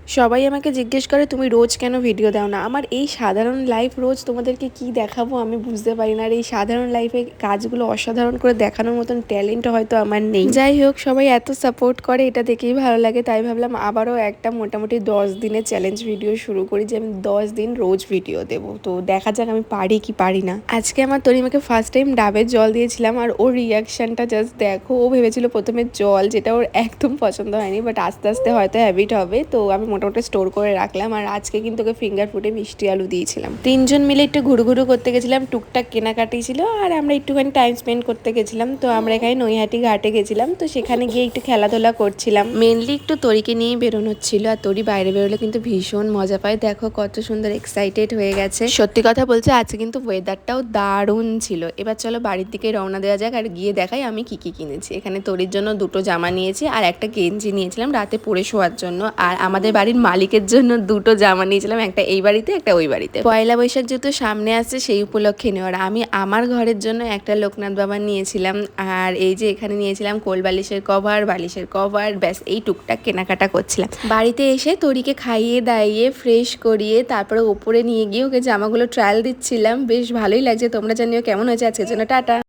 সবাই আমাকে জিজ্ঞেস করে তুমি রোজ কেন ভিডিও দাও না। আমার এই সাধারণ লাইফ রোজ তোমাদেরকে কি দেখাবো আমি বুঝতে পারি না। আর এই সাধারণ লাইফে কাজগুলো অসাধারণ করে দেখানোর মতন ট্যালেন্ট হয়তো আমার নেই। যাই হোক, সবাই এত সাপোর্ট করে, এটা দেখেই ভালো লাগে। তাই ভাবলাম আবারও একটা মোটামুটি 10 দিনের চ্যালেঞ্জ ভিডিও শুরু করি, যে আমি 10 দিন রোজ ভিডিও দেবো। তো দেখা যাক আমি পারি কি পারি না। আজকে আমার তরিমাকে ফার্স্ট টাইম ডাবের জল দিয়েছিলাম, আর ওর রিয়াকশনটা জাস্ট দেখো। ও ভেবেছিল প্রথমে জল, যেটা ওর একদম পছন্দ হয়নি, বাট আস্তে আস্তে হয়তো হ্যাবিট হবে। তো আমি মোটামুটি স্টোর করে রাখলাম। আর আজকে কিন্তু ওকে ফিঙ্গার ফুডে মিষ্টি আলু দিয়েছিলাম। তিনজন মিলে একটু ঘুরু করতে গেছিলাম, টুকটাক কেনাকাটি ছিল, আর আমরা একটুখানি টাইম স্পেন্ড করতে গেছিলাম। তো আমরা এখানে নৈহাটি ঘাটে গেছিলাম, তো সেখানে গিয়ে একটু খেলাধুলা করছিলাম। মেনলি একটু তরিকে নিয়েই বেরোনো ছিল, আর তরি বাইরে বেরোলে কিন্তু ভীষণ মজা পায়। দেখো কত সুন্দর এক্সাইটেড হয়ে গেছে। সত্যি কথা বলছে, আজকে কিন্তু ওয়েদারটাও দারুণ ছিল। এবার চলো বাড়ির দিকে রওনা দেওয়া যাক, আর গিয়ে দেখাই আমি কি কি কিনেছি। এখানে তরির জন্য দুটো জামা নিয়েছি, আর একটা গেঞ্জি নিয়েছিলাম রাতে পরে শোয়ার জন্য। আর আমাদের বাড়ির মালিকের জন্য দুটো জামা নিয়েছিলাম, একটা এই বাড়িতে একটা ওই বাড়িতে। পয়লা বৈশাখ যেহেতু সামনে আসছে, সেই উপলক্ষে নেওয়ার। আমি আমার ঘরের জন্য একটা লোকনাথ বাবা নিয়েছিলাম, আর এই যে এখানে নিয়েছিলাম কোল বালিশের কভার, বালিশের কভার, ব্যাস এই টুকটাক কেনাকাটা করছিলাম। বাড়িতে এসে তরিকে খাইয়ে দাইয়ে ফ্রেশ করিয়ে তারপরে ওপরে নিয়ে গিয়ে ওকে জামাগুলো ট্রায়াল দিচ্ছিলাম। বেশ ভালোই লাগছে। তোমরা জানিও কেমন হয়েছে আজকের জন্য। টাটা।